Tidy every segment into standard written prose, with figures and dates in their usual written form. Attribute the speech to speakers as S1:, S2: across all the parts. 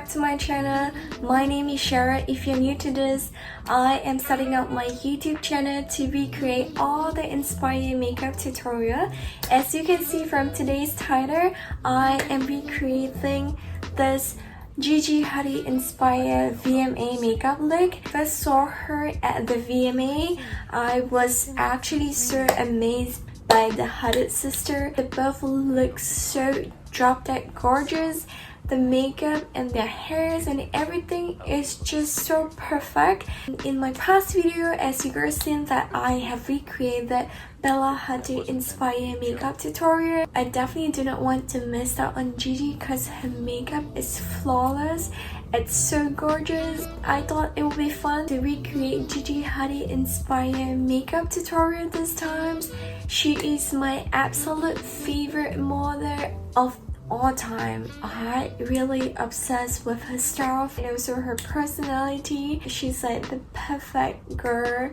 S1: back to my channel. My name is Cheryl. If you're new to this, I am starting out my YouTube channel to recreate all the inspired makeup tutorial. As you can see from today's title, I am recreating this GIGI Hadid inspired VMA makeup look. First saw her at the VMA, I was actually so amazed by the Hadid sister. They both look so drop dead gorgeous. The makeup and their hairs and everything is just so perfect. In my past video, as you guys seen that I have recreated Bella Hadid inspired makeup tutorial. I definitely do not want to miss out on Gigi because her makeup is flawless. It's so gorgeous. I thought it would be fun to recreate Gigi Hadid inspired makeup tutorial this time. She is my absolute favorite model of all time. I really obsessed with her style and also her personality. She's like the perfect girl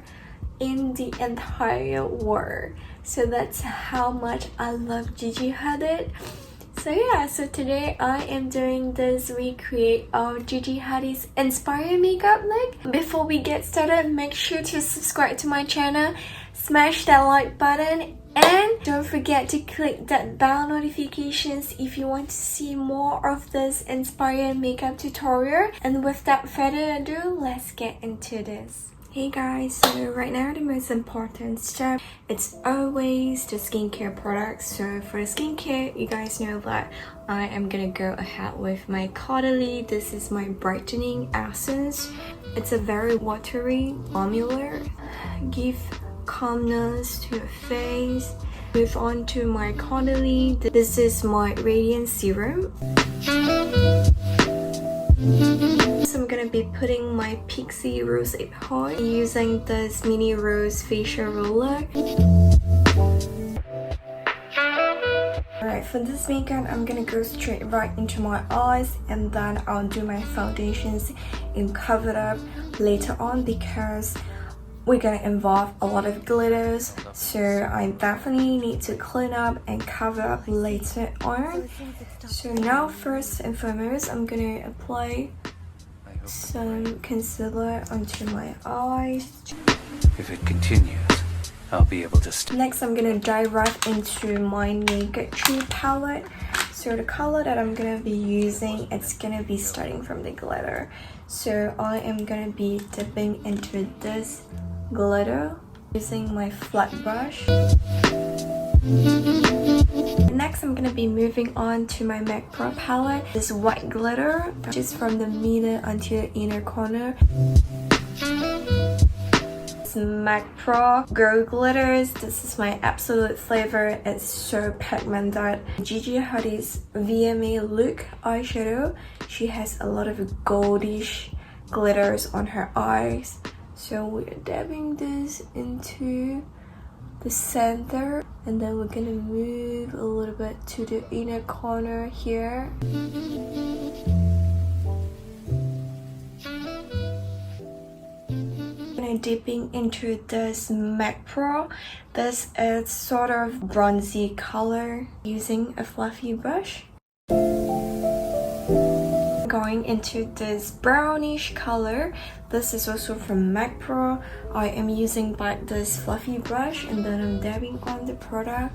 S1: in the entire world. So that's how much I love Gigi Hadid. So yeah, so today I am doing this recreate of Gigi Hadid's inspired makeup look. Before we get started, make sure to subscribe to my channel, smash that like button, and don't forget to click that bell notifications if you want to see more of this inspired makeup tutorial. And without further ado, let's get into this. Hey guys, so right now the most important step, it's always the skincare products. So for the skincare, you guys know that I am gonna go ahead with my Caudalie. This is my brightening essence. It's a very watery formula. Give calmness to your face. Move on to my Caudalie. This is my Radiance Serum. So I'm gonna be putting my Pixi Rose Hip Oil using this mini rose facial roller. Alright, for this makeup, I'm gonna go straight right into my eyes, and then I'll do my foundations and cover it up later on because we're gonna involve a lot of glitters, so I definitely need to clean up and cover up later on. So now first and foremost, I'm gonna apply some concealer onto my eyes.
S2: If it continues, I'll be able to
S1: Next, I'm gonna dive right into my Naked True palette. So the color that I'm gonna be using, it's gonna be starting from the glitter. So I am gonna be dipping into this glitter using my flat brush. Next, I'm gonna be moving on to my Maqpro palette. This white glitter, just from the middle until the inner corner. This Maqpro Gold Glitters. This is my absolute favorite. It's so pigmented. Gigi Hadid's VMA look eyeshadow. She has a lot of goldish glitters on her eyes. So we're dabbing this into the center, and then we're gonna move a little bit to the inner corner here. And dipping into this Maqpro. This is sort of bronzy color using a fluffy brush. Going into this brownish color. This is also from Maqpro. I am using this fluffy brush, and then I'm dabbing on the product.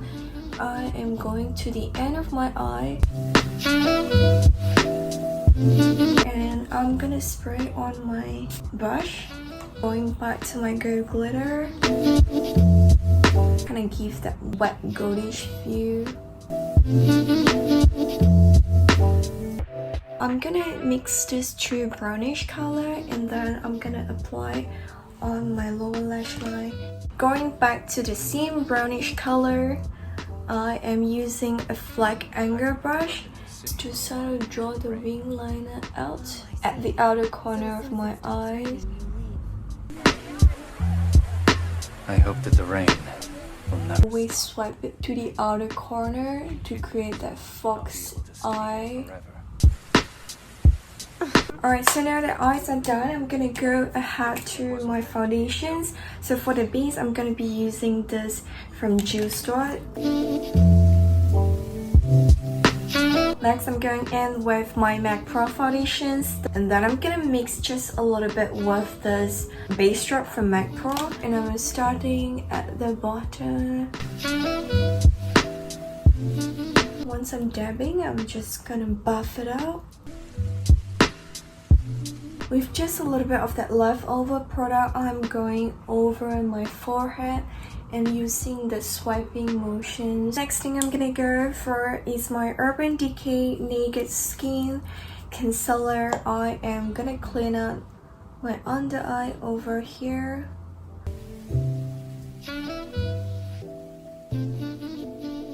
S1: I am going to the end of my eye, and I'm gonna spray on my brush. Going back to my gold glitter, kind of give that wet goldish feel. I'm gonna mix this true brownish color, and then I'm gonna apply on my lower lash line. Going back to the same brownish color, I am using a flat angle brush to sort of draw the wing liner out at the outer corner of my eye.
S2: I hope that the rain will not
S1: Always swipe it to the outer corner to create that fox eye. Alright, so now the eyes are done, I'm gonna go ahead to my foundations. So for the base, I'm gonna be using this from Stuart. Next, I'm going in with my Maqpro Foundations, and then I'm gonna mix just a little bit with this base drop from Maqpro, and I'm starting at the bottom. Once I'm dabbing, I'm just gonna buff it out with just a little bit of that leftover product. I'm going over my forehead and using the swiping motions. Next thing I'm gonna go for is my Urban Decay Naked Skin Concealer. I am gonna clean up my under eye over here.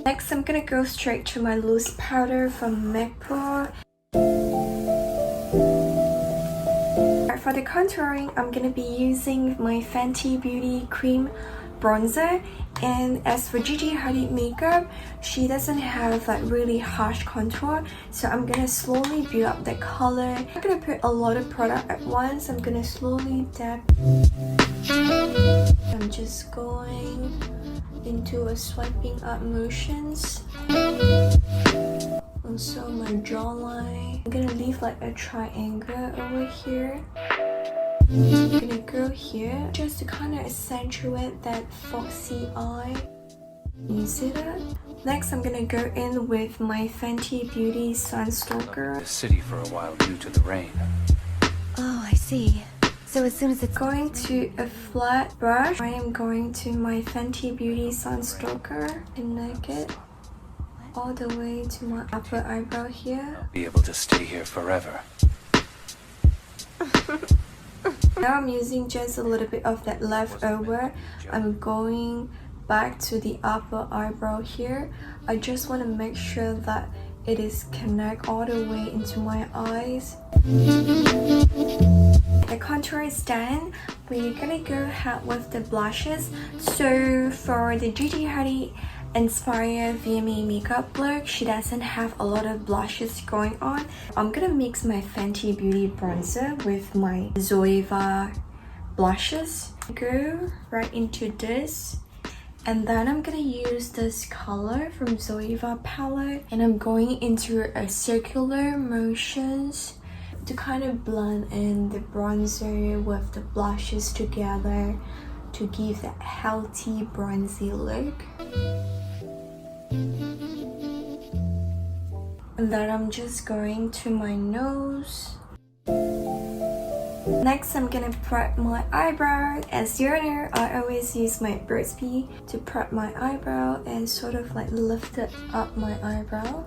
S1: Next, I'm gonna go straight to my loose powder from Maqpro. For the contouring, I'm gonna be using my Fenty Beauty Cream Bronzer. And as for GIGI Hadid makeup, she doesn't have like really harsh contour, so I'm gonna slowly build up the color. I'm not gonna put a lot of product at once. I'm gonna slowly dab. I'm just going into a swiping up motions. Also my jawline, I'm gonna leave like a triangle over here. I'm gonna go here just to kind of accentuate that foxy eye. You see that? Next, I'm gonna go in with my Fenty Beauty Sunstalker.
S2: The city for a while due to the rain.
S3: Oh, I see. So as soon as it's
S1: Going to a flat brush, I am going to my Fenty Beauty Sunstalker and Naked all the way to my upper eyebrow here.
S2: I'll be able to stay here forever.
S1: Now I'm using just a little bit of that leftover. I'm going back to the upper eyebrow here. I just want to make sure that it is connect all the way into my eyes. The contour is done. We're gonna go ahead with the blushes. So for the GIGI Hadid inspired VMA makeup look, she doesn't have a lot of blushes going on. I'm gonna mix my Fenty Beauty bronzer with my Zoeva blushes. Go right into this, and then I'm gonna use this color from Zoeva palette, and I'm going into a circular motions to kind of blend in the bronzer with the blushes together to give that healthy bronzy look. And then I'm just going to my nose. Next, I'm gonna prep my eyebrow. As you know, I always use my Burt's Bead to prep my eyebrow and sort of like lift it up my eyebrow.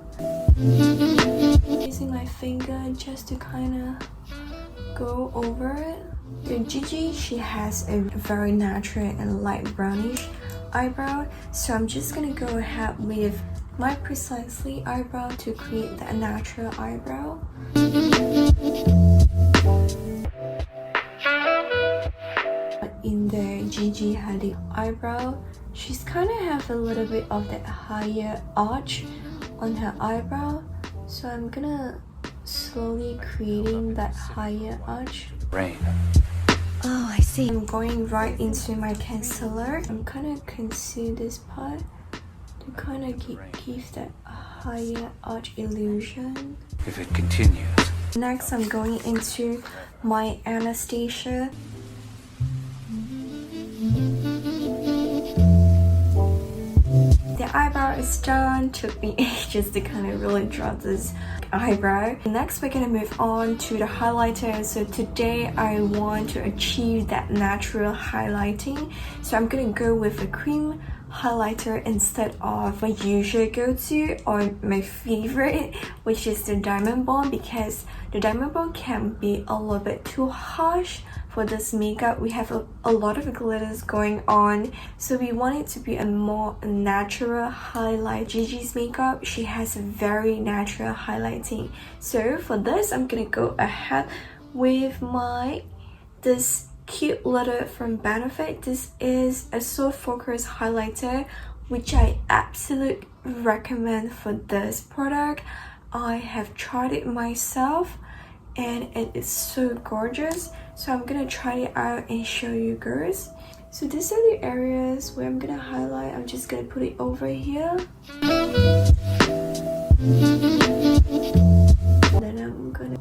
S1: Using my finger just to kind of go over it. The GIGI, she has a very natural and light brownish eyebrow, so I'm just gonna go ahead with my precisely eyebrow to create that natural eyebrow. In the GIGI Hadid eyebrow, she's kind of have a little bit of that higher arch on her eyebrow, so I'm gonna slowly creating that higher arch.
S2: Rain.
S3: Oh, I see.
S1: I'm going right into my concealer. I'm kind of conceal this part to kind of give that higher arch illusion.
S2: If it continues.
S1: Next, I'm going into my Anastasia. The eyebrow is done. Took me ages to kind of really draw this eyebrow. Next, we're gonna move on to the highlighter. So today I want to achieve that natural highlighting, so I'm gonna go with a cream highlighter instead of my usual go-to or my favorite, which is the Diamond Balm, because the Diamond Balm can be a little bit too harsh for this makeup. We have a lot of glitters going on, so we want it to be a more natural highlight. Gigi's makeup, she has a very natural highlighting. So for this, I'm gonna go ahead with this cute glitter from Benefit. This is a soft focus highlighter, which I absolutely recommend for this product. I have tried it myself and it is so gorgeous, so I'm gonna try it out and show you girls. So these are the areas where I'm gonna highlight. I'm just gonna put it over here.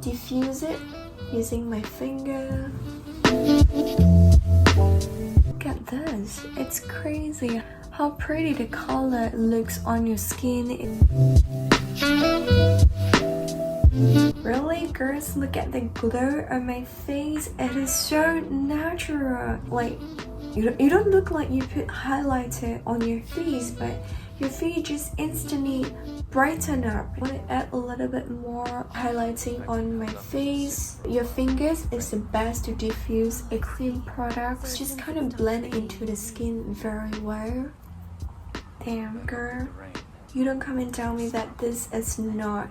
S1: diffuse it using my finger. Look at this, it's crazy how pretty the color looks on your skin. Really girls, look at the glow on my face. It is so natural. Like you don't look like you put highlighter on your face, but your face just instantly brighten up. I want to add a little bit more highlighting on my face. Your fingers is the best to diffuse a cream product. Just kind of blend into the skin very well. Damn girl, you don't come and tell me that this is not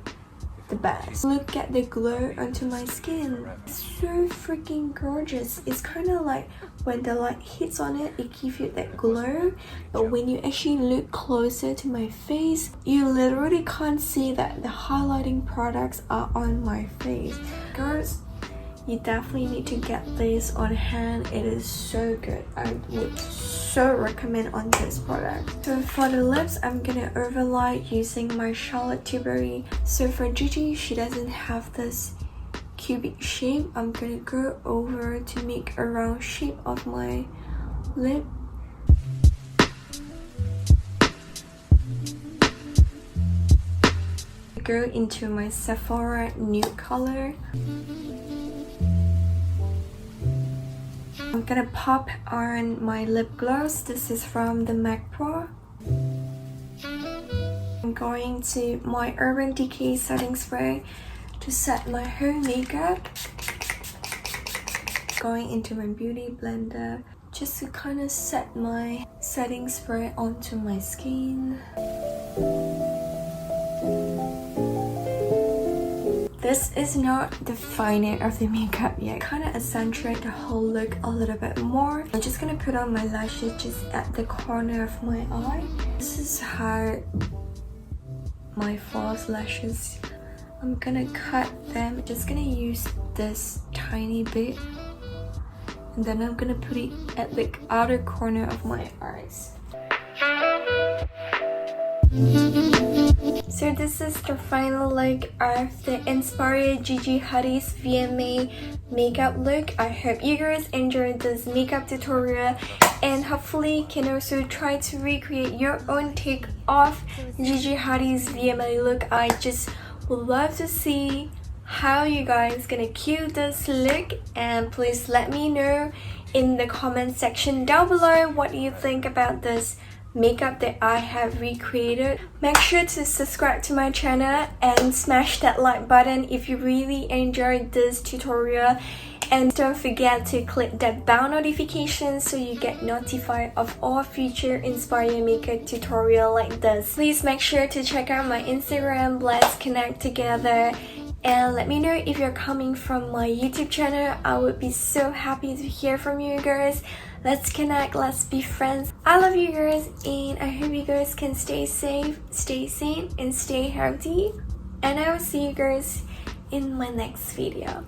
S1: the best. Look at the glow onto my skin. It's so freaking gorgeous. It's kind of like when the light hits on it, it gives you that glow, but when you actually look closer to my face, you literally can't see that the highlighting products are on my face. Girls, you definitely need to get this on hand. It is so good. I would so recommend on this product. So for the lips, I'm gonna overlay using my Charlotte Tilbury. So for Gigi, she doesn't have this cubic shape. I'm gonna go over to make a round shape of my lip. Go into my Sephora nude color. I'm gonna pop on my lip gloss. This is from the Maqpro. I'm going to my Urban Decay setting spray to set my whole makeup. Going into my beauty blender just to kind of set my setting spray onto my skin. This is not the final of the makeup yet. Kind of accentuate the whole look a little bit more. I'm just gonna put on my lashes just at the corner of my eye. This is how my false lashes. I'm gonna cut them. Just gonna use this tiny bit, and then I'm gonna put it at the outer corner of my eyes. So this is the final look of the inspired Gigi Hadid's VMA makeup look. I hope you guys enjoyed this makeup tutorial and hopefully can also try to recreate your own take of Gigi Hadid's VMA look. I just would love to see how you guys gonna cue this look, and please let me know in the comment section down below what you think about this makeup that I have recreated. Make sure to subscribe to my channel and smash that like button if you really enjoyed this tutorial, and don't forget to click that bell notification so you get notified of all future inspiring makeup tutorial like this. Please make sure to check out my Instagram. Let's connect together, and let me know if you're coming from my YouTube channel. I would be so happy to hear from you guys. Let's connect, let's be friends. I love you guys, and I hope you guys can stay safe, stay sane, and stay healthy. And I will see you guys in my next video.